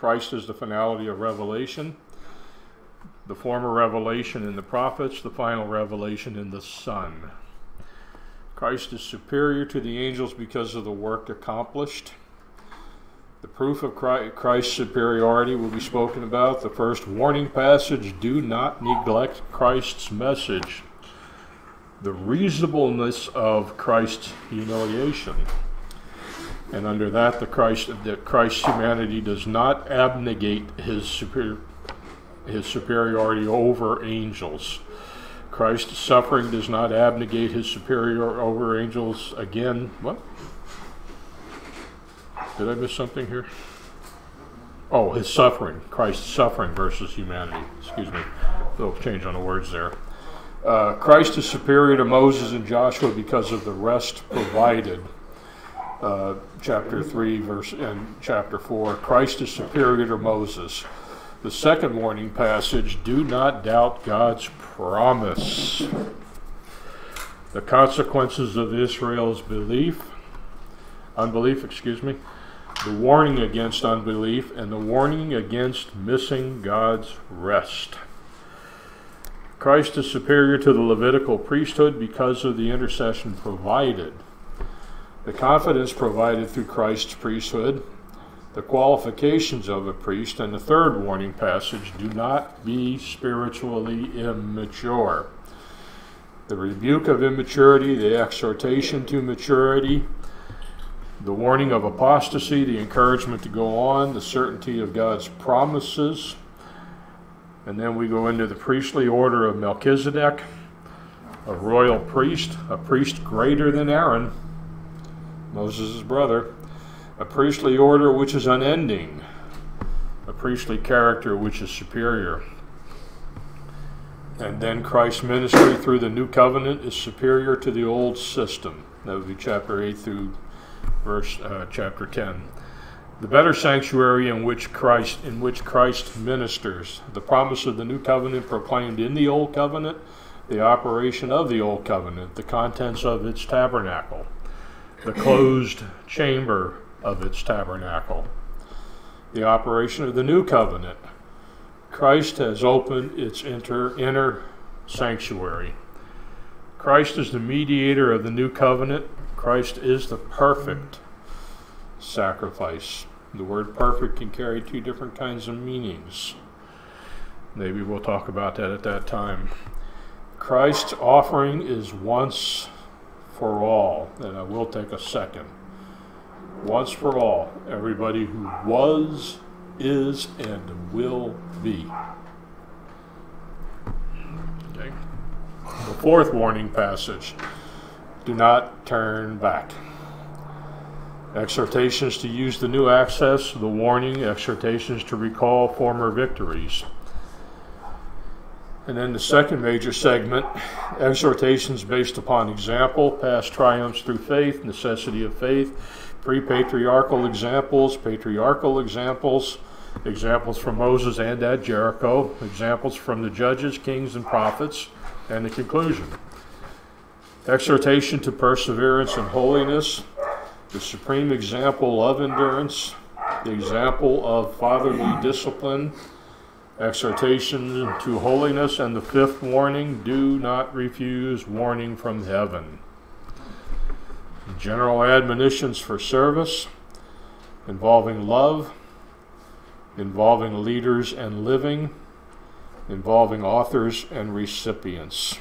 Christ is the finality of revelation. The former revelation in the prophets, the final revelation in the Son. Christ is superior to the angels because of the work accomplished. The proof of Christ's superiority will be spoken about. The first warning passage, do not neglect Christ's message. The reasonableness of Christ's humiliation. And under that, Christ's humanity does not abnegate his superiority over angels. Christ's suffering does not abnegate his superiority over angels. Again, what? Did I miss something here? Oh, his suffering. Christ's suffering versus humanity. Excuse me. A little change on the words there. Christ is superior to Moses and Joshua because of the rest provided. Chapter 3 and chapter 4. Christ is superior to Moses. The second warning passage, do not doubt God's promise. The consequences of Israel's unbelief, the warning against unbelief, and the warning against missing God's rest. Christ is superior to the Levitical priesthood because of the intercession provided. The confidence provided through Christ's priesthood, the qualifications of a priest, and the third warning passage, do not be spiritually immature. The rebuke of immaturity, the exhortation to maturity, the warning of apostasy, the encouragement to go on, the certainty of God's promises. And then we go into the priestly order of Melchizedek, a royal priest, a priest greater than Aaron, Moses' brother, a priestly order which is unending, a priestly character which is superior. And then Christ's ministry through the new covenant is superior to the old system. That would be chapter 8 through chapter 10. The better sanctuary in which Christ ministers, the promise of the new covenant proclaimed in the old covenant, the operation of the old covenant, the contents of its tabernacle, the closed chamber of its tabernacle, the operation of the new covenant. Christ has opened its inner sanctuary. Christ is the mediator of the new covenant. Christ is the perfect sacrifice. The word perfect can carry two different kinds of meanings. Maybe we'll talk about that at that time. Christ's offering is once for all, and I will take a second. Once for all, everybody who was, is, and will be. Okay. The fourth warning passage, do not turn back. Exhortations to use the new access, the warning, exhortations to recall former victories. And then the second major segment, exhortations based upon example, past triumphs through faith, necessity of faith, pre-patriarchal examples, patriarchal examples, examples from Moses and at Jericho, examples from the judges, kings, and prophets, and the conclusion. Exhortation to perseverance and holiness, the supreme example of endurance, the example of fatherly discipline, exhortation to holiness, and the fifth warning, do not refuse warning from heaven. General admonitions for service, involving love, involving leaders and living, involving authors and recipients.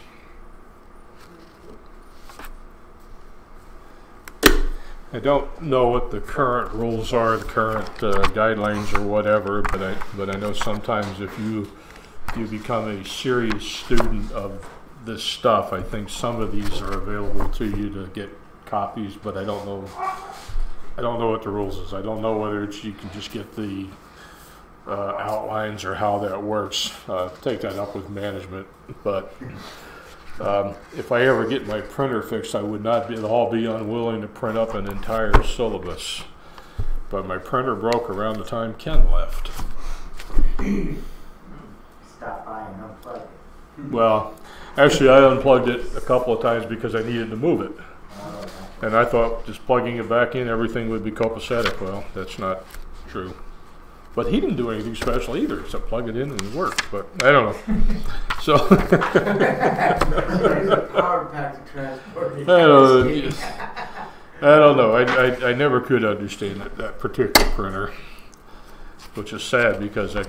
I don't know what the current rules are, the current guidelines or whatever, but I know sometimes if you become a serious student of this stuff, I think some of these are available to you to get copies, but I don't know what the rules is. I don't know whether you can just get the outlines or how that works. Take that up with management, but if I ever get my printer fixed, I would not be at all be unwilling to print up an entire syllabus. But my printer broke around the time Ken left. Stop by and unplug it. Well, actually I unplugged it a couple of times because I needed to move it. And I thought just plugging it back in, everything would be copacetic. Well, that's not true. But he didn't do anything special either, except plug it in and it worked. But I don't know. So Power pack to transport it. I don't know. I never could understand that particular printer, which is sad because I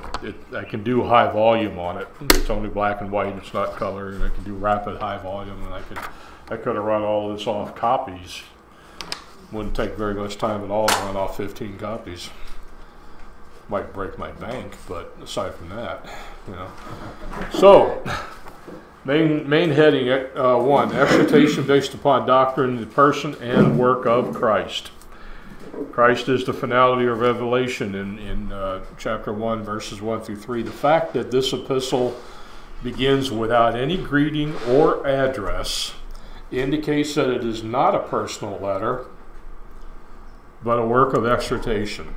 can do high volume on it. It's only black and white. It's not color, and I can do rapid high volume. And I could have run all of this off copies. Wouldn't take very much time at all to run off 15 copies. Might break my bank, but aside from that, you know. So, main heading 1: exhortation based upon doctrine, the person and work of Christ. Christ is the finality of revelation in chapter 1, verses 1 through 3. The fact that this epistle begins without any greeting or address indicates that it is not a personal letter, but a work of exhortation.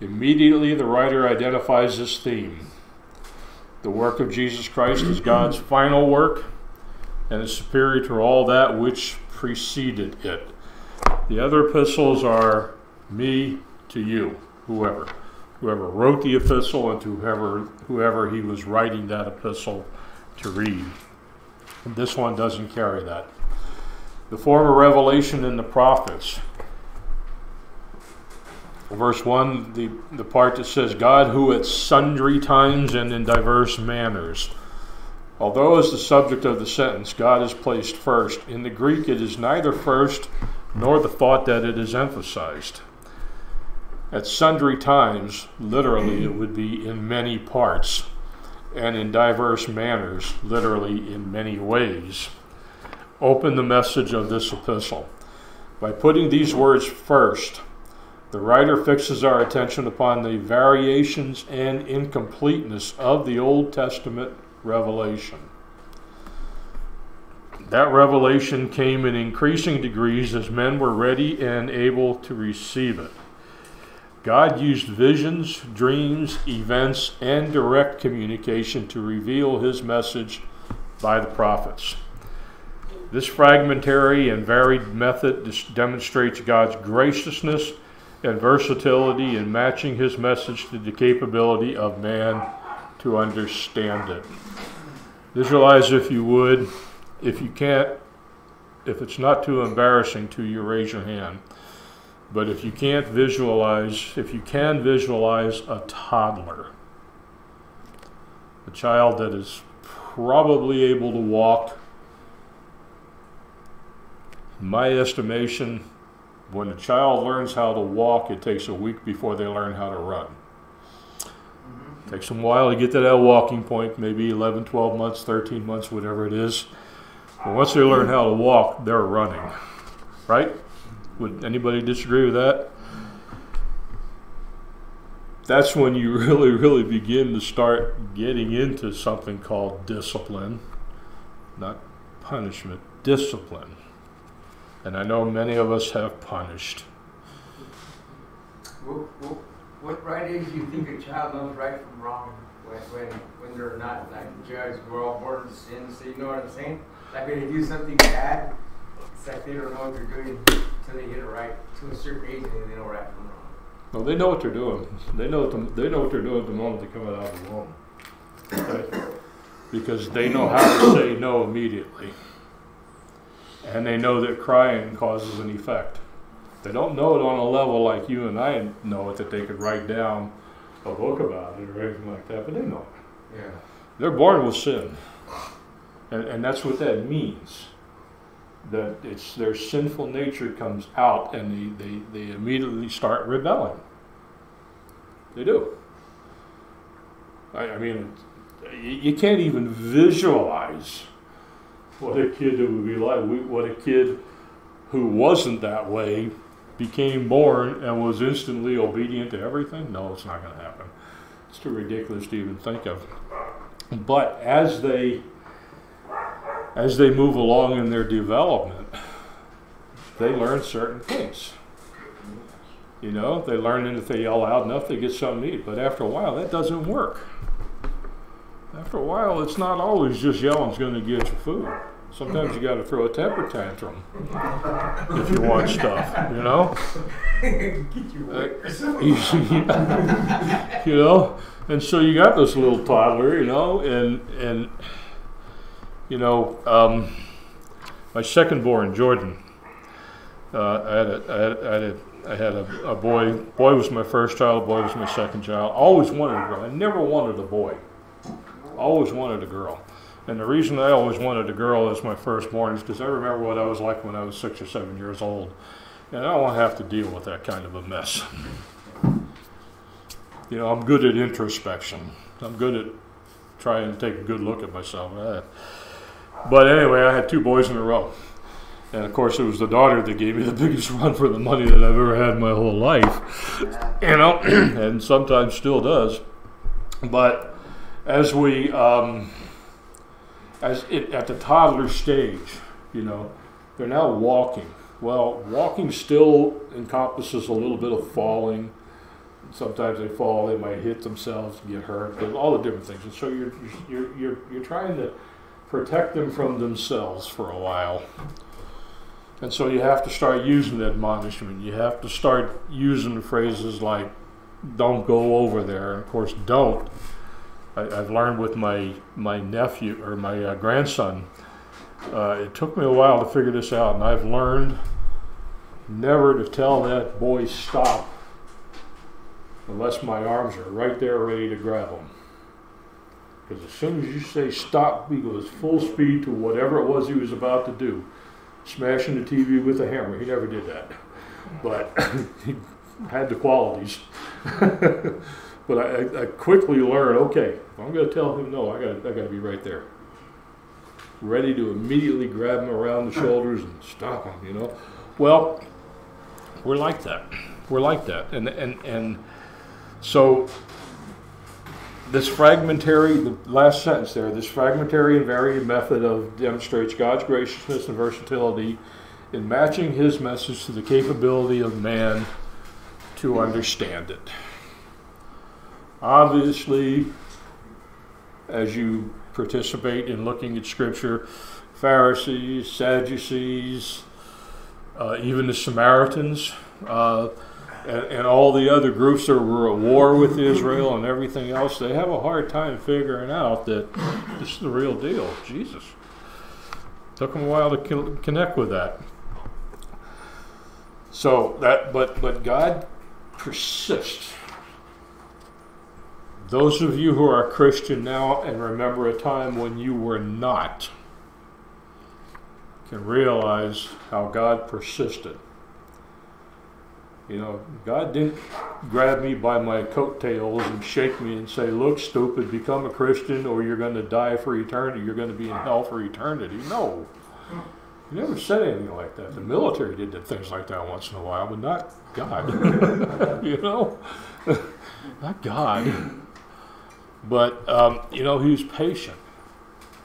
Immediately, the writer identifies this theme. The work of Jesus Christ is God's final work and is superior to all that which preceded it. The other epistles are me to you, whoever wrote the epistle and to whoever he was writing that epistle to read. And this one doesn't carry that. The form of revelation in the prophets. Verse 1, the part that says, God who at sundry times and in diverse manners. Although as the subject of the sentence, God is placed first, in the Greek it is neither first nor the thought that it is emphasized. At sundry times, literally, it would be in many parts, and in diverse manners, literally in many ways. Open the message of this epistle. By putting these words first, the writer fixes our attention upon the variations and incompleteness of the Old Testament revelation. That revelation came in increasing degrees as men were ready and able to receive it. God used visions, dreams, events, and direct communication to reveal his message by the prophets. This fragmentary and varied method demonstrates God's graciousness and versatility in matching his message to the capability of man to understand it. Visualize, if you would. If you can't, if it's not too embarrassing to you, raise your hand. But if you can't visualize, if you can visualize a toddler, a child that is probably able to walk, in my estimation, when a child learns how to walk, it takes a week before they learn how to run. It takes them a while to get to that walking point, maybe 11, 12 months, 13 months, whatever it is. But once they learn how to walk, they're running. Right? Would anybody disagree with that? That's when you really begin to start getting into something called discipline. Not punishment, discipline. And I know many of us have punished. What right age do you think a child knows right from wrong when they're not like judged? We're all born into sin, so you know what I'm saying? Like when they do something bad, it's like they don't know what they're doing until they get it right to a certain age, and then they know right from wrong. Well, they know what they're doing. They know what they're doing the moment they come out of the womb. Okay? Because they know how to say no immediately. And they know that crying causes an effect. They don't know it on a level like you and I know it, that they could write down a book about it or anything like that, but they know it. Yeah. They're born with sin. And that's what that means. That it's their sinful nature comes out and they immediately start rebelling. They do. I mean, you can't even visualize what a kid would be like, what a kid who wasn't that way became born and was instantly obedient to everything. No, it's not going to happen. It's too ridiculous to even think of. But as they move along in their development, they learn certain things. You know, they learn that if they yell loud enough, they get something to eat. But after a while, that doesn't work. After a while, it's not always just yelling's going to get you food. Sometimes you got to throw a temper tantrum if you want stuff, you know? Get your whippers. You know? And so you got this little toddler, you know, and you know, my second born, Jordan, I had a boy. Boy was my first child. Boy was my second child. Always wanted a girl. I never wanted a boy. Always wanted a girl. And the reason I always wanted a girl as my firstborn is because I remember what I was like when I was 6 or 7 years old. And I don't want to have to deal with that kind of a mess. You know, I'm good at introspection. I'm good at trying to take a good look at myself. But anyway, I had 2 boys in a row. And of course, it was the daughter that gave me the biggest run for the money that I've ever had in my whole life. You know, and sometimes still does. But as we... at the toddler stage, you know, they're now walking. Well, walking still encompasses a little bit of falling. Sometimes they fall, they might hit themselves, get hurt, all the different things. And so you're trying to protect them from themselves for a while. And so you have to start using admonishment. You have to start using phrases like, don't go over there. And of course, don't. I've learned with my nephew, or my grandson, it took me a while to figure this out, and I've learned never to tell that boy stop unless my arms are right there ready to grab him. Because as soon as you say stop, he goes full speed to whatever it was he was about to do. Smashing the TV with a hammer. He never did that. But he had the qualities. But I quickly learned, okay, if I'm going to tell him no, I got to be right there, ready to immediately grab him around the shoulders and stop him. You know, well, we're like that. We're like that, and so this fragmentary, the last sentence there, this fragmentary and varied method demonstrates God's graciousness and versatility in matching His message to the capability of man to understand it. Obviously, as you participate in looking at Scripture, Pharisees, Sadducees, even the Samaritans, and all the other groups that were at war with Israel and everything else, they have a hard time figuring out that this is the real deal, Jesus. Took them a while to connect with that. So but God persists. Those of you who are Christian now and remember a time when you were not can realize how God persisted. You know, God didn't grab me by my coattails and shake me and say, look, stupid, become a Christian or you're going to die for eternity. You're going to be in hell for eternity. No. He never said anything like that. The military did things like that once in a while, but not God. You know? Not God. But, you know, He was patient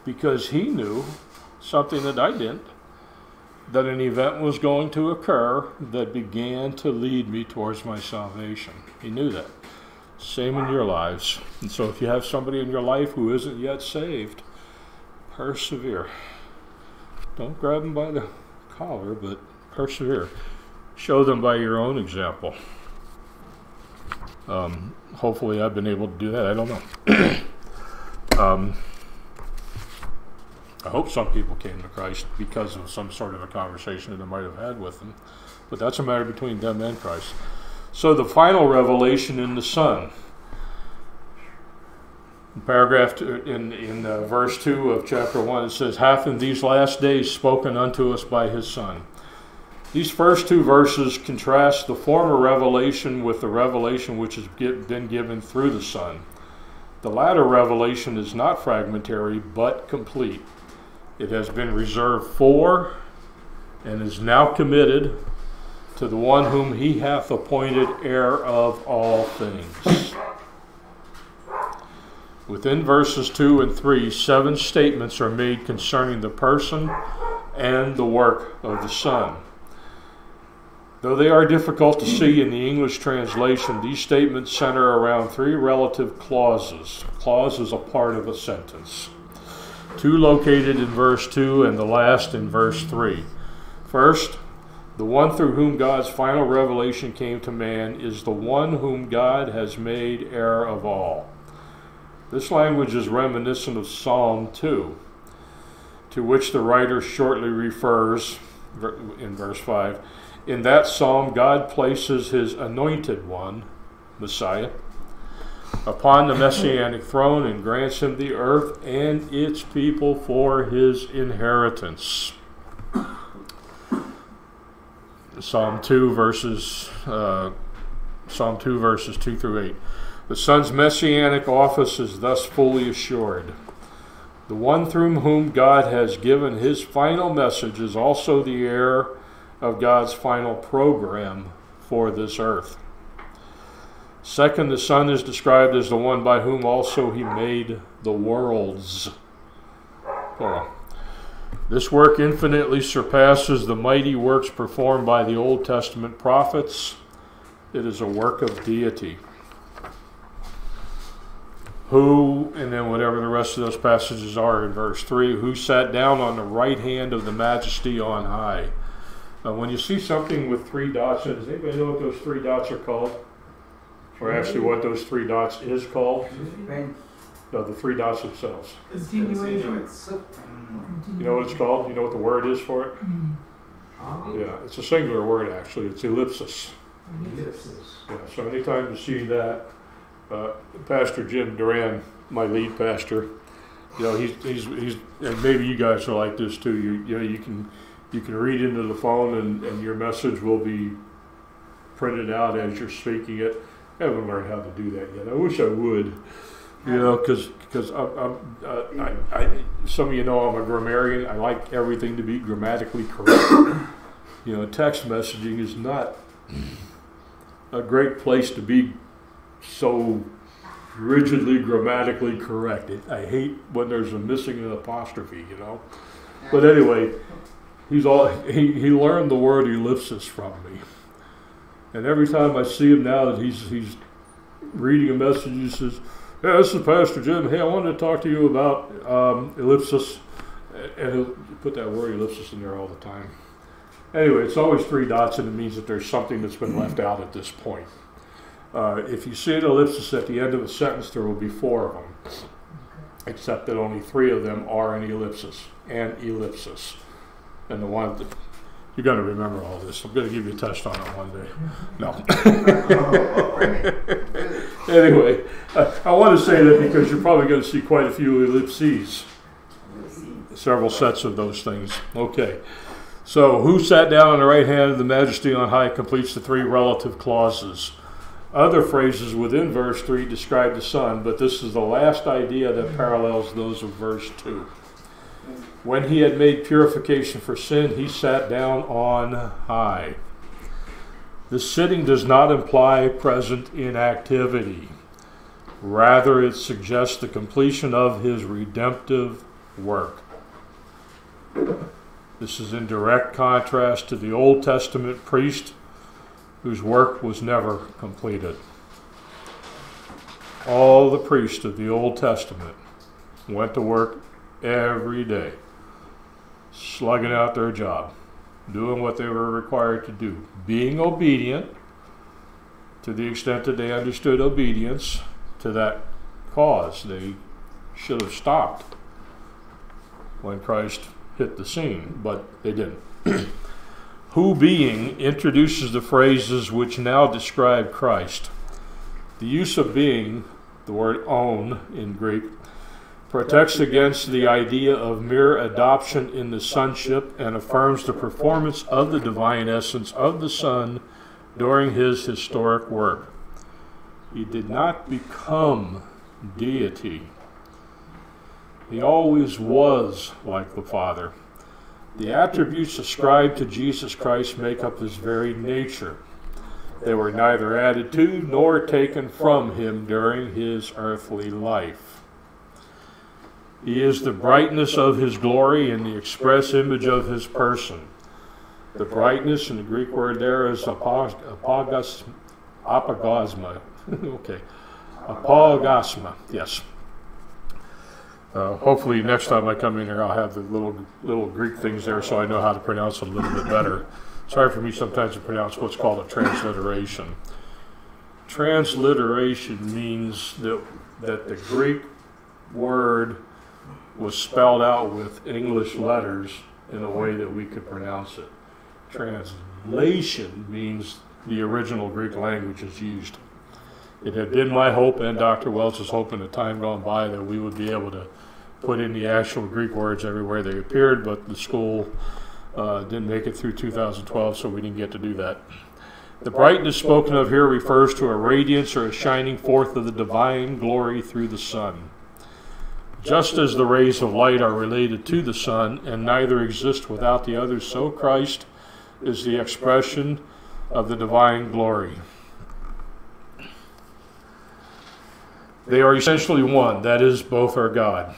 because He knew something that I didn't, that an event was going to occur that began to lead me towards my salvation. He knew that. Same in your lives. And so if you have somebody in your life who isn't yet saved, persevere. Don't grab them by the collar, but persevere. Show them by your own example. Hopefully I've been able to do that. I don't know. I hope some people came to Christ because of some sort of a conversation that I might have had with them. But that's a matter between them and Christ. So the final revelation in the Son. In paragraph in verse 2 of chapter 1, it says, hath in these last days spoken unto us by His Son. These first 2 verses contrast the former revelation with the revelation which has been given through the Son. The latter revelation is not fragmentary, but complete. It has been reserved for and is now committed to the one whom He hath appointed heir of all things. Within verses 2 and 3, 7 statements are made concerning the person and the work of the Son. Though they are difficult to see in the English translation, these statements center around 3 relative clauses. A clause is a part of a sentence. Two located in verse 2 and the last in verse 3. First, the one through whom God's final revelation came to man is the one whom God has made heir of all. This language is reminiscent of Psalm 2, to which the writer shortly refers in verse 5. In that psalm, God places his anointed one, Messiah, upon the messianic throne and grants him the earth and its people for his inheritance. Psalm 2 verses 2 through 8. The Son's messianic office is thus fully assured. The one through whom God has given his final message is also the heir of God's final program for this earth. Second, the Son is described as the one by whom also he made the worlds. This work infinitely surpasses the mighty works performed by the Old Testament prophets. It is a work of deity. Who, and then whatever the rest of those passages are in verse 3, who sat down on the right hand of the majesty on high. When you see something with three dots, does anybody know what those three dots are called? Or actually what those three dots is called? No, the three dots themselves. Continuation. You know what it's called? You know what the word is for it? Yeah, it's a singular word actually. It's ellipsis. Yeah, so anytime you see that, Pastor Jim Duran, my lead pastor, you know, he's and maybe you guys are like this too. You can read into the phone and your message will be printed out as you're speaking it. I haven't learned how to do that yet. I wish I would. You know, because some of you know I'm a grammarian. I like everything to be grammatically correct. You know, text messaging is not a great place to be so rigidly grammatically correct. I hate when there's a missing an apostrophe, you know. But anyway, he learned the word ellipsis from me. And every time I see him now that he's reading a message, he says, "Yeah, this is Pastor Jim. Hey, I wanted to talk to you about ellipsis." And he'll put that word ellipsis in there all the time. Anyway, it's always three dots, and it means that there's something that's been left out at this point. If you see an ellipsis at the end of a sentence, there will be four of them, except that only three of them are an ellipsis. And the one that you're going to remember all this. I'm going to give you a test on it one day. No. Anyway, I want to say that because you're probably going to see quite a few ellipses. Several sets of those things. Okay. So, who sat down on the right hand of the majesty on high completes the three relative clauses. Other phrases within verse 3 describe the Son, but this is the last idea that parallels those of verse 2. When he had made purification for sin, he sat down on high. The sitting does not imply present inactivity. Rather, it suggests the completion of his redemptive work. This is in direct contrast to the Old Testament priest whose work was never completed. All the priests of the Old Testament went to work every day, slugging out their job, doing what they were required to do, being obedient to the extent that they understood obedience to that cause. They should have stopped when Christ hit the scene, but they didn't. Who being introduces the phrases which now describe Christ. The use of being, the word on in Greek, protects against the idea of mere adoption in the sonship and affirms the performance of the divine essence of the Son during his historic work. He did not become deity. He always was like the Father. The attributes ascribed to Jesus Christ make up his very nature. They were neither added to nor taken from him during his earthly life. He is the brightness of his glory and the express image of his person. The brightness, and the Greek word there is apogasma. Okay. Apogasma, yes. Hopefully next time I come in here I'll have the little Greek things there so I know how to pronounce it a little bit better. It's hard for me sometimes to pronounce what's called a transliteration. Transliteration means that the Greek word was spelled out with English letters in a way that we could pronounce it. Translation means the original Greek language is used. It had been my hope and Dr. Welch's hope in the time gone by that we would be able to put in the actual Greek words everywhere they appeared, but the school didn't make it through 2012, so we didn't get to do that. The brightness spoken of here refers to a radiance or a shining forth of the divine glory through the sun. Just as the rays of light are related to the sun, and neither exist without the other, so Christ is the expression of the divine glory. They are essentially one, that is, both are God.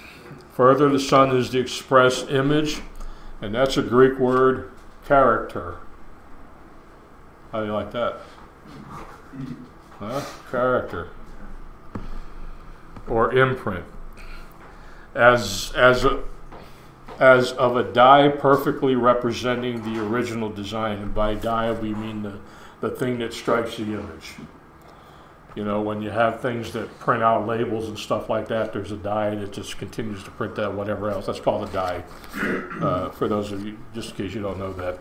Further, the Son is the express image, and that's a Greek word, character. How do you like that? Huh? Character. Or imprint. As of a die perfectly representing the original design. And by die we mean the thing that strikes the image. You know, when you have things that print out labels and stuff like that, there's a die that just continues to print that, whatever else. That's called a die. For those of you, just in case you don't know that.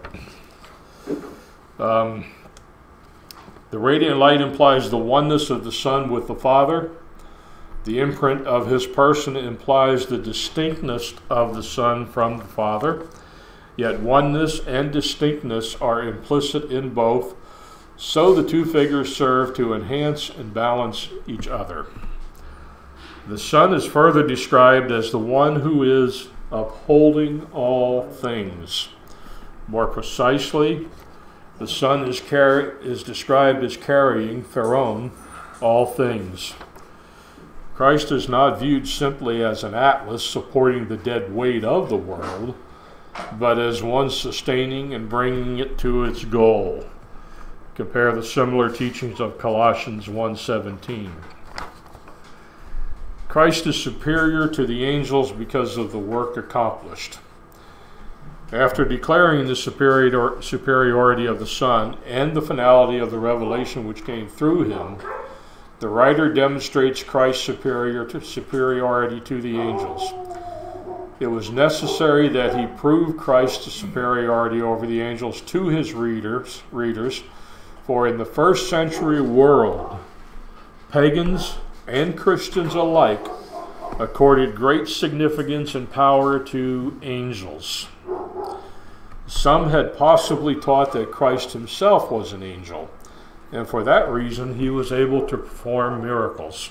The radiant light implies the oneness of the Son with the Father. The imprint of his person implies the distinctness of the Son from the Father. Yet oneness and distinctness are implicit in both, so the two figures serve to enhance and balance each other. The Son is further described as the one who is upholding all things. More precisely, the Son is described as carrying, theron, all things. Christ is not viewed simply as an atlas supporting the dead weight of the world, but as one sustaining and bringing it to its goal. Compare the similar teachings of Colossians 1:17. Christ is superior to the angels because of the work accomplished. After declaring the superiority of the Son and the finality of the revelation which came through him, the writer demonstrates Christ's superiority to the angels. It was necessary that he prove Christ's superiority over the angels to his readers, for in the first century world, pagans and Christians alike accorded great significance and power to angels. Some had possibly taught that Christ himself was an angel, and for that reason he was able to perform miracles.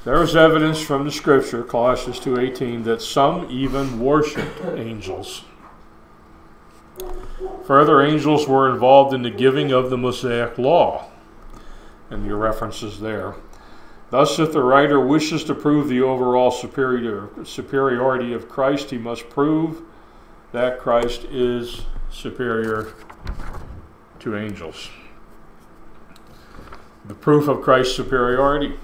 There is evidence from the scripture, Colossians 2:18, that some even worshipped angels. Further, angels were involved in the giving of the Mosaic law, and your references there. Thus, if the writer wishes to prove the overall superiority of Christ, he must prove that Christ is superior to angels. The proof of Christ's superiority.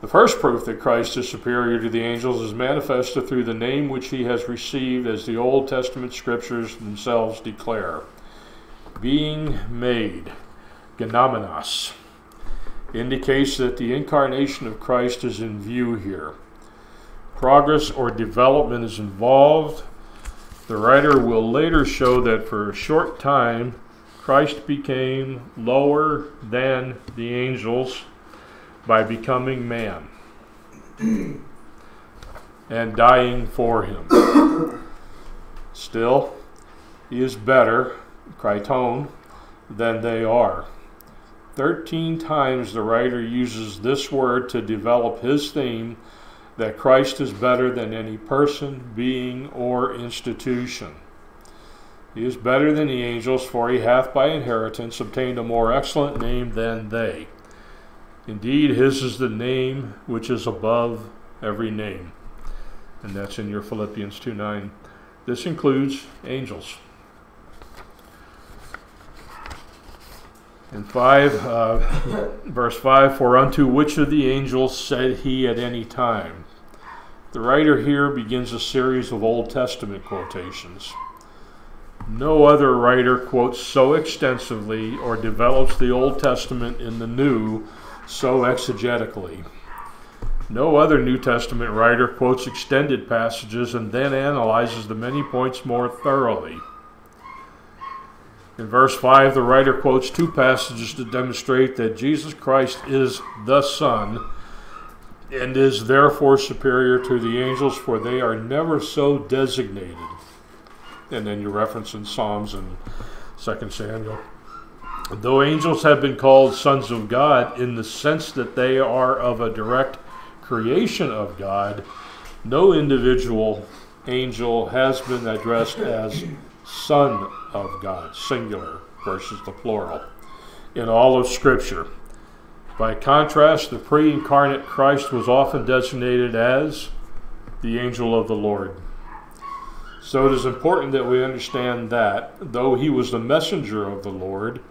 The first proof that Christ is superior to the angels is manifested through the name which he has received, as the Old Testament scriptures themselves declare. Being made, genomenos, indicates that the incarnation of Christ is in view here. Progress or development is involved. The writer will later show that for a short time, Christ became lower than the angels by becoming man and dying for him. Still, he is better, kriton, than they are. 13 times the writer uses this word to develop his theme that Christ is better than any person, being, or institution. He is better than the angels, for he hath by inheritance obtained a more excellent name than they. Indeed, his is the name which is above every name. And that's in your Philippians 2:9. This includes angels. In verse 5, for unto which of the angels said he at any time? The writer here begins a series of Old Testament quotations. No other writer quotes so extensively or develops the Old Testament in the New so exegetically. No other New Testament writer quotes extended passages and then analyzes the many points more thoroughly. In verse 5, the writer quotes two passages to demonstrate that Jesus Christ is the Son and is therefore superior to the angels, for they are never so designated. And then you reference in Psalms and 2 Samuel. Though angels have been called sons of God in the sense that they are of a direct creation of God, no individual angel has been addressed as Son of God, singular versus the plural, in all of Scripture. By contrast, the pre-incarnate Christ was often designated as the angel of the Lord. So it is important that we understand that, though he was the messenger of the Lord,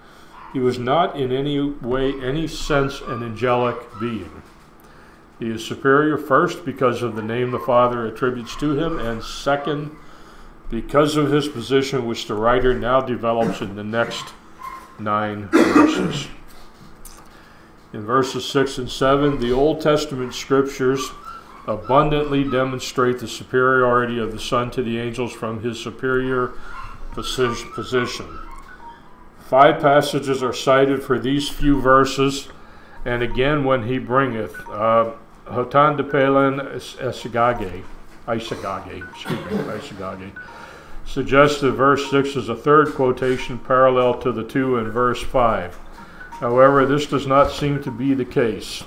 he was not in any way, any sense, an angelic being. He is superior first because of the name the Father attributes to him, and second, because of his position, which the writer now develops in the next 9 verses. In verses 6 and 7, the Old Testament scriptures abundantly demonstrate the superiority of the Son to the angels from his superior position. 5 passages are cited for these few verses, and again when he bringeth, Hotan de Pelen Isagage, suggests that verse 6 is a third quotation parallel to the 2 in verse 5. However, this does not seem to be the case.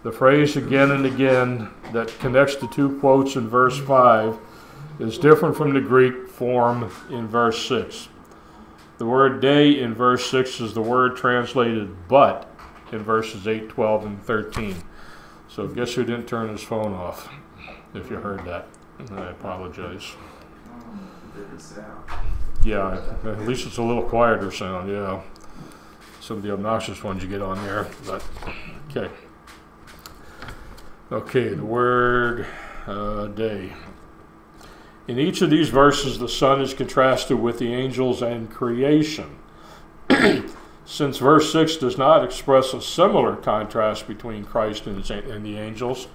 The phrase again and again that connects the 2 quotes in verse 5 is different from the Greek form in verse 6. The word day in verse 6 is the word translated but in verses 8, 12, and 13. So guess who didn't turn his phone off, if you heard that? I apologize. Yeah, at least it's a little quieter sound, yeah. Some of the obnoxious ones you get on there, but okay. Okay, the word day. In each of these verses, the Son is contrasted with the angels and creation. Since verse 6 does not express a similar contrast between Christ and the angels,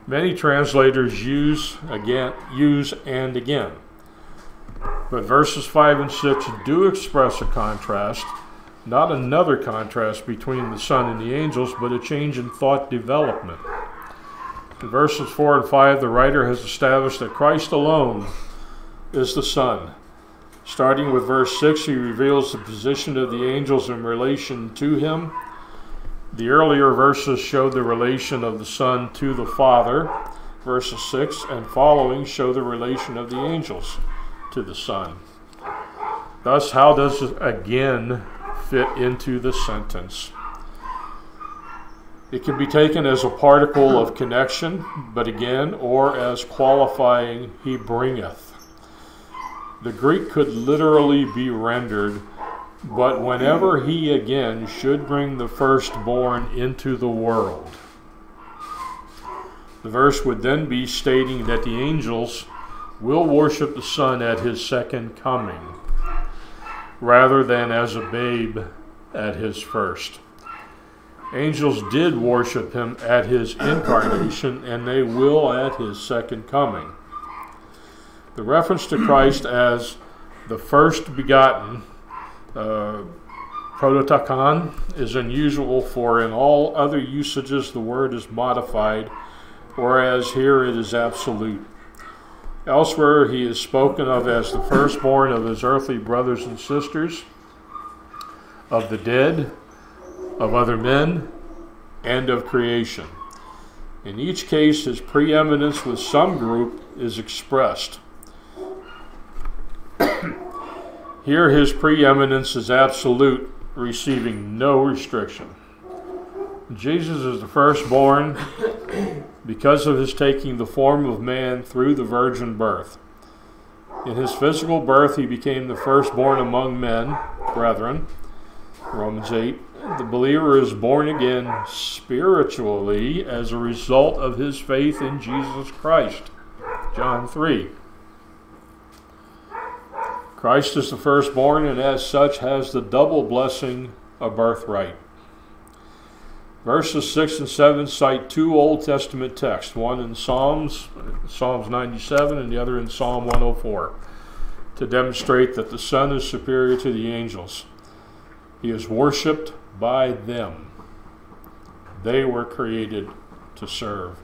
many translators use and again. But verses 5 and 6 do express a contrast, not another contrast between the Son and the angels, but a change in thought development. In verses 4 and 5, the writer has established that Christ alone is the Son. Starting with verse 6, he reveals the position of the angels in relation to him. The earlier verses show the relation of the Son to the Father. Verses 6 and following show the relation of the angels to the Son. Thus, how does it again fit into the sentence? It can be taken as a particle of connection, but again, or as qualifying, he bringeth. The Greek could literally be rendered, but whenever he again should bring the firstborn into the world. The verse would then be stating that the angels will worship the Son at his second coming, rather than as a babe at his first. Angels did worship him at his incarnation, and they will at his second coming. The reference to Christ as the first begotten, prototokon, is unusual, for in all other usages the word is modified, whereas here it is absolute. Elsewhere he is spoken of as the firstborn of his earthly brothers and sisters, of the dead, of other men, and of creation. In each case, his preeminence with some group is expressed. Here his preeminence is absolute, receiving no restriction. Jesus is the firstborn because of his taking the form of man through the virgin birth. In his physical birth, he became the firstborn among men, brethren, Romans 8, The believer is born again spiritually as a result of his faith in Jesus Christ. John 3. Christ is the firstborn and as such has the double blessing of birthright. Verses 6 and 7 cite two Old Testament texts, one in Psalms 97, and the other in Psalm 104, to demonstrate that the Son is superior to the angels. He is worshipped by them. They were created to serve.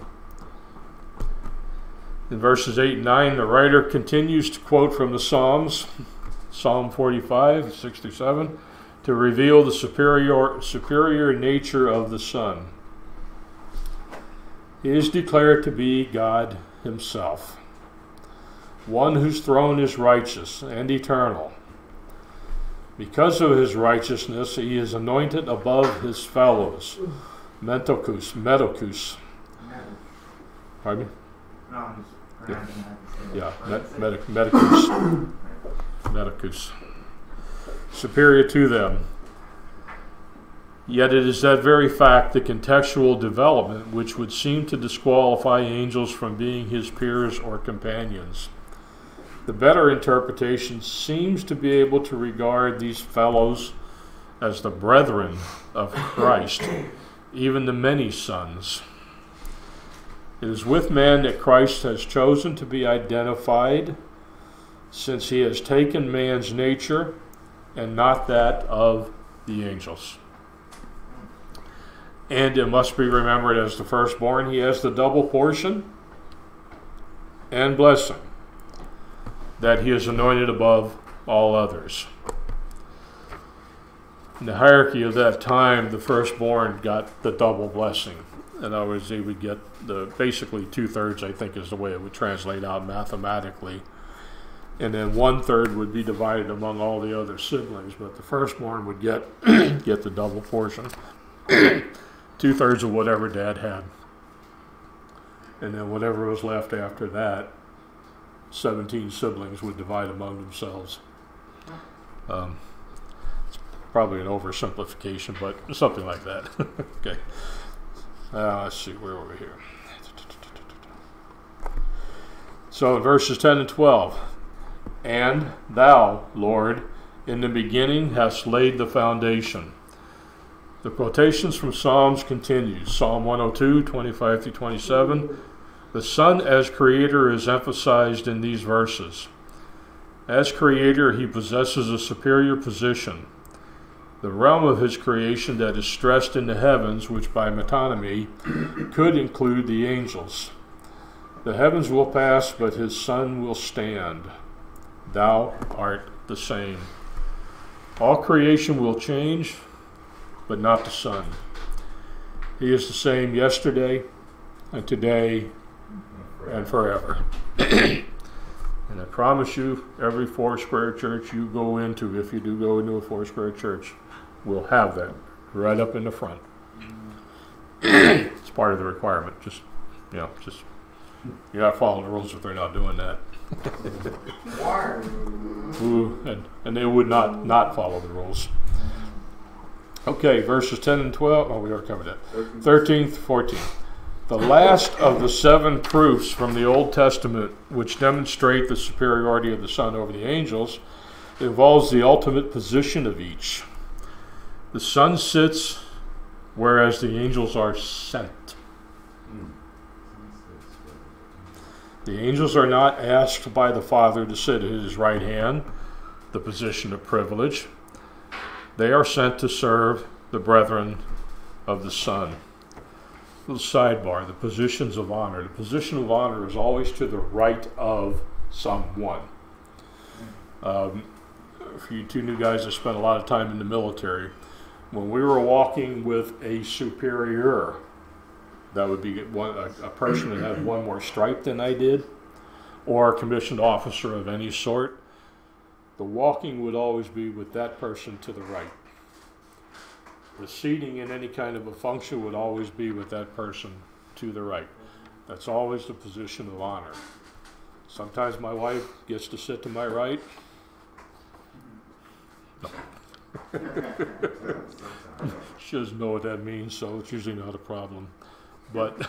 In verses 8 and 9, the writer continues to quote from the Psalms, Psalm 45, 6 through 7, to reveal the superior nature of the Son. He is declared to be God himself, one whose throne is righteous and eternal. Because of his righteousness, he is anointed above his fellows. Medicus. Pardon me? Medicus. Superior to them. Yet it is that very fact, the contextual development, which would seem to disqualify angels from being his peers or companions. The better interpretation seems to be able to regard these fellows as the brethren of Christ, even the many sons. It is with man that Christ has chosen to be identified, since he has taken man's nature and not that of the angels. And it must be remembered, as the firstborn, he has the double portion and blessing, that he is anointed above all others. In the hierarchy of that time, the firstborn got the double blessing. In other words, he would get basically 2/3, I think is the way it would translate out mathematically. And then 1/3 would be divided among all the other siblings, but the firstborn would get the double portion. 2/3 of whatever dad had. And then whatever was left after that, 17 siblings would divide among themselves. It's probably an oversimplification, but something like that. Okay. Let's see, where were we here? So in verses 10 and 12, and thou, Lord, in the beginning hast laid the foundation. The quotations from Psalms continue. Psalm 102, 25 through 27. The Son as Creator is emphasized in these verses. As Creator, he possesses a superior position. The realm of his creation that is stressed in the heavens, which by metonymy could include the angels. The heavens will pass, but his Son will stand. Thou art the same. All creation will change, but not the Son. He is the same yesterday and today and forever. And I promise you, every Foursquare church you go into, if you do go into a Foursquare church, will have that right up in the front. It's part of the requirement. Just you gotta follow the rules if they're not doing that. And they would not follow the rules. Okay, verses 10 and 12. Oh, we already covered that. 13th, 14th. The last of the 7 proofs from the Old Testament which demonstrate the superiority of the Son over the angels involves the ultimate position of each. The Son sits, whereas the angels are sent. The angels are not asked by the Father to sit at his right hand, the position of privilege. They are sent to serve the brethren of the Son. Little sidebar, the positions of honor. The position of honor is always to the right of someone. For you two new guys that spent a lot of time in the military, when we were walking with a superior, that would be a person that had one more stripe than I did, or a commissioned officer of any sort, the walking would always be with that person to the right. The seating in any kind of a function would always be with that person to the right. That's always the position of honor. Sometimes my wife gets to sit to my right. She doesn't know what that means, so it's usually not a problem. But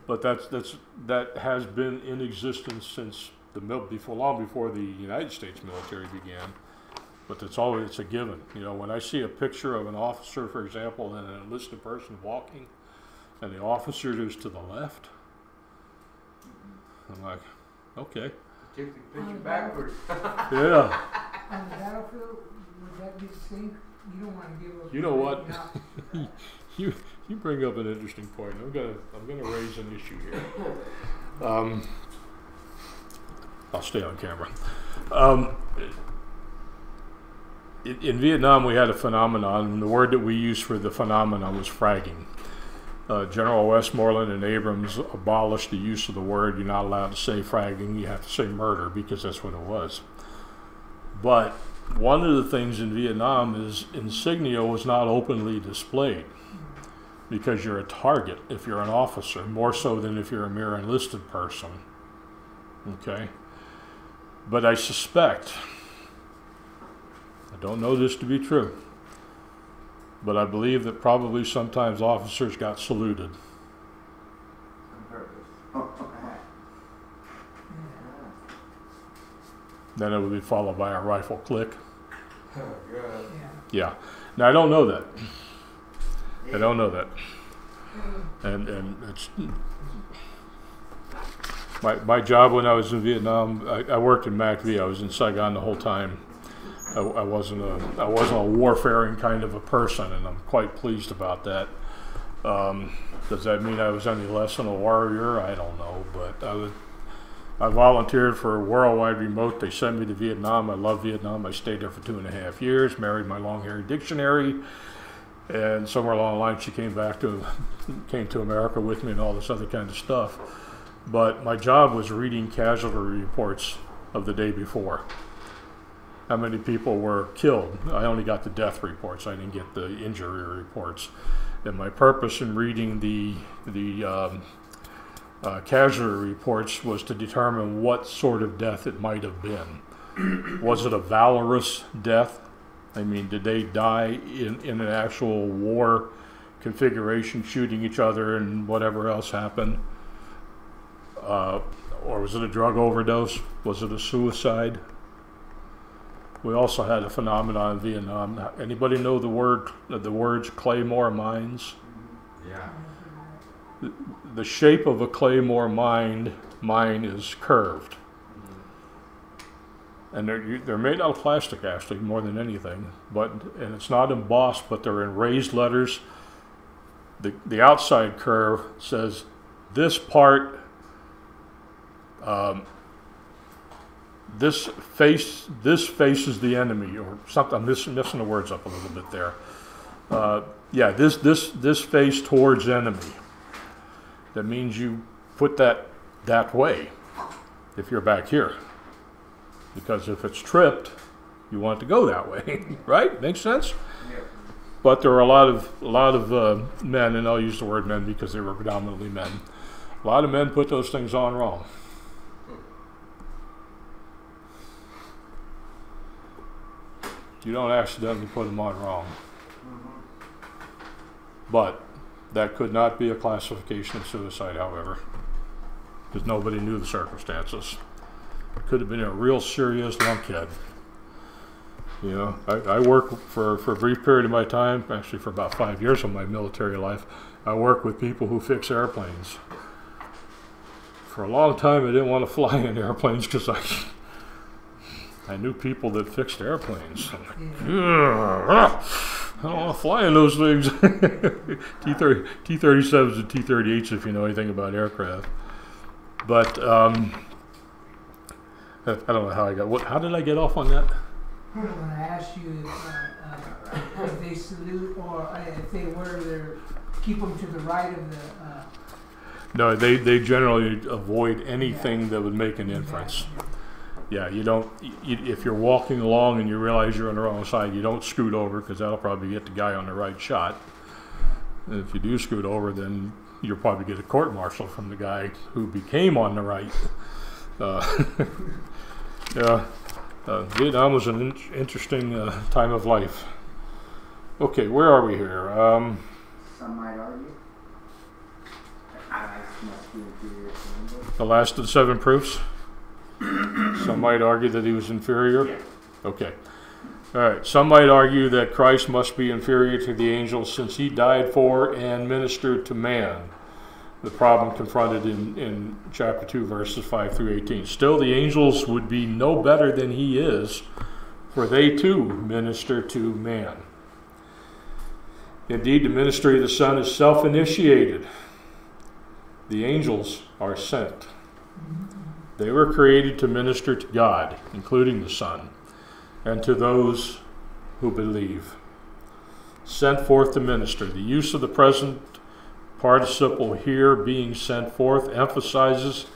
but that has been in existence since long before the United States military began. But it's a given. You know, when I see a picture of an officer, for example, and an enlisted person walking, and the officer is to the left, I'm like, okay. Take the picture backwards. Yeah. On the battlefield, would that be the same? You don't want to give up. You know what? you bring up an interesting point. I'm gonna raise an issue here. I'll stay on camera. In Vietnam, we had a phenomenon, and the word that we used for the phenomenon was fragging. General Westmoreland and Abrams abolished the use of the word. You're not allowed to say fragging. You have to say murder, because that's what it was. But one of the things in Vietnam is insignia was not openly displayed, because you're a target if you're an officer, more so than if you're a mere enlisted person. Okay? But I suspect, I don't know this to be true, but I believe that probably sometimes officers got saluted. On purpose. Then it would be followed by a rifle click. Oh, God. Yeah. Now, I don't know that. I don't know that. And it's my job when I was in Vietnam. I worked in MACV. I was in Saigon the whole time. I wasn't a warfaring kind of a person, and I'm quite pleased about that. Does that mean I was any less than a warrior? I don't know, but I volunteered for a worldwide remote. They sent me to Vietnam. I love Vietnam. I stayed there for 2.5 years, married my long-haired dictionary, and somewhere along the line she came to America with me and all this other kind of stuff. But my job was reading casualty reports of the day before. How many people were killed? I only got the death reports. I didn't get the injury reports. And my purpose in reading the casualty reports was to determine what sort of death it might have been. Was it a valorous death? I mean, did they die in an actual war configuration, shooting each other and whatever else happened? Or was it a drug overdose? Was it a suicide? We also had a phenomenon in Vietnam. Anybody know the words Claymore mines? Yeah. The shape of a Claymore mine is curved. And they're made out of plastic, actually, more than anything. And it's not embossed, but they're in raised letters. The outside curve says this part, this faces the enemy, or something. I'm missing the words up a little bit there. Yeah, this face towards enemy. That means you put that way if you're back here. Because if it's tripped, you want it to go that way, right? Makes sense? Yep. But there are a lot of men, and I'll use the word men because they were predominantly men. A lot of men put those things on wrong. You don't accidentally put them on wrong. But that could not be a classification of suicide, however, because nobody knew the circumstances. It could have been a real serious lunkhead. You know, I worked for a brief period of my time, actually for about 5 years of my military life, I worked with people who fix airplanes. For a long time, I didn't want to fly in airplanes because I knew people that fixed airplanes. I'm like, I don't want to fly in those things. T-37s and T-38s, if you know anything about aircraft. But I don't know how I got. How did I get off on that? When I asked you if they salute or if they keep them to the right of the. No, they generally avoid anything that would make an inference. Yeah, you don't. If you're walking along and you realize you're on the wrong side, you don't scoot over because that'll probably get the guy on the right shot. And if you do scoot over, then you'll probably get a court-martial from the guy who became on the right. Yeah, Vietnam was an interesting time of life. Okay, where are we here? Some might argue that Christ must be inferior to angels. The last of the 7 proofs? Some might argue that he was inferior? Yeah. Okay. All right. Some might argue that Christ must be inferior to the angels since he died for and ministered to man. The problem confronted in chapter 2, verses 5 through 18. Still, the angels would be no better than he is, for they too minister to man. Indeed, the ministry of the Son is self-initiated. The angels are sent. They were created to minister to God, including the Son, and to those who believe. Sent forth to minister. The use of the present participle here, being sent forth, emphasizes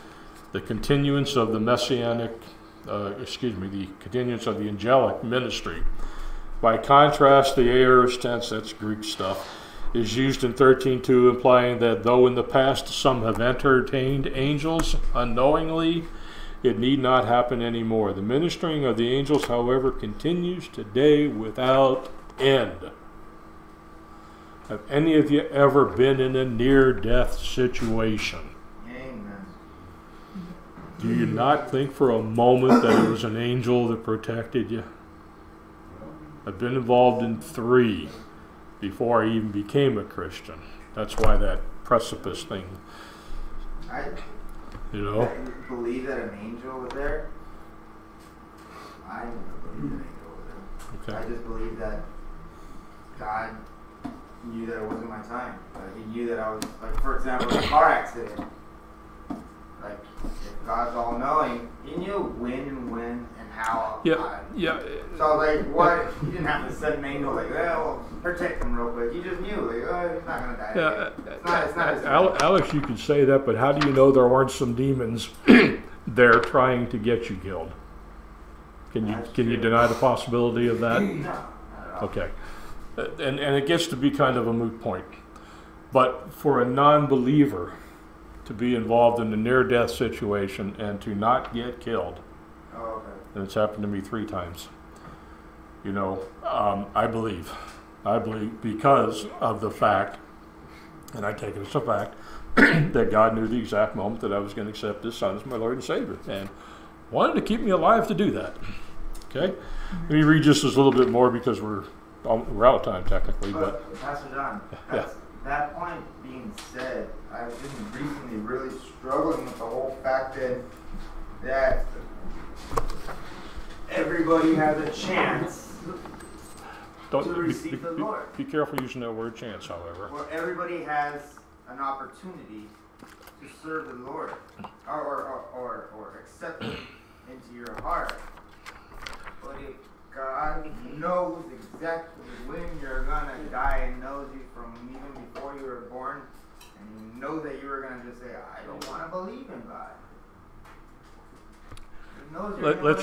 the continuance of the the continuance of the angelic ministry. By contrast, the aorist tense, that's Greek stuff, is used in 13:2, implying that though in the past some have entertained angels unknowingly, it need not happen anymore. The ministering of the angels, however, continues today without end. Have any of you ever been in a near-death situation? Amen. Do you not think for a moment that it was an angel that protected you? I've been involved in 3 before I even became a Christian. That's why that precipice thing, I believe that an angel was there. I never believed an angel was there. okay. I just believe that God knew that it wasn't my time. He knew that I was, like, for example, a car accident. Like, if God's all-knowing, he knew when and how. Yeah. So, like, what? He didn't have to send an angel, like, well, protect him real quick. He just knew, like, oh, he's not going to die. It's not his Alex, you can say that, but how do you know there aren't some demons there trying to get you killed? Can you deny the possibility of that? No, not at all. Okay. And it gets to be kind of a moot point. But for a non-believer to be involved in a near-death situation and to not get killed, Oh, okay. and it's happened to me 3 times, I believe because of the fact, and I take it as a fact, that God knew the exact moment that I was going to accept His Son as my Lord and Savior, and wanted to keep me alive to do that. Okay? Let me read just this a little bit more because we're out of time technically, but Pastor John, yeah. that point being said, I've been recently really struggling with the whole fact that everybody has a chance to receive the Lord. Be careful using that word chance, however. Well, everybody has an opportunity to serve the Lord or accept Him into your heart. But if God knows exactly when you're going to die and knows you from even before you were born, and He knows that you were going to just say, I don't want to believe in God.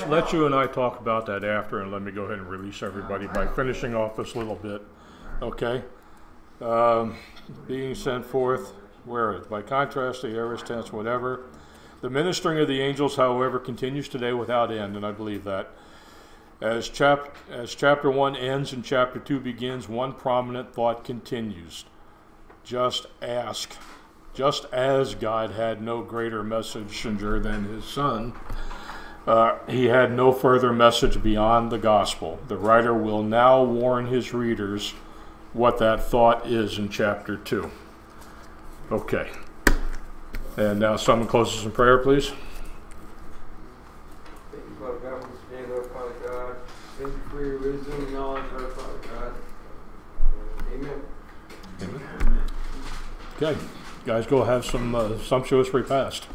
Let you and I talk about that after, and let me go ahead and release everybody by finishing off this little bit. Okay? Being sent forth, where is it? By contrast, the aorist tense, whatever. The ministering of the angels, however, continues today without end, and I believe that. As chapter 1 ends and chapter 2 begins, one prominent thought continues. Just ask. Just as God had no greater messenger than His Son, He had no further message beyond the gospel. The writer will now warn his readers what that thought is in chapter 2. Okay. And now someone closes in prayer, please. Thank you, Father God, for this day, Lord Father God. Thank you for your wisdom and knowledge, Lord Father God. Amen. Amen. Okay. Guys, go have some sumptuous repast.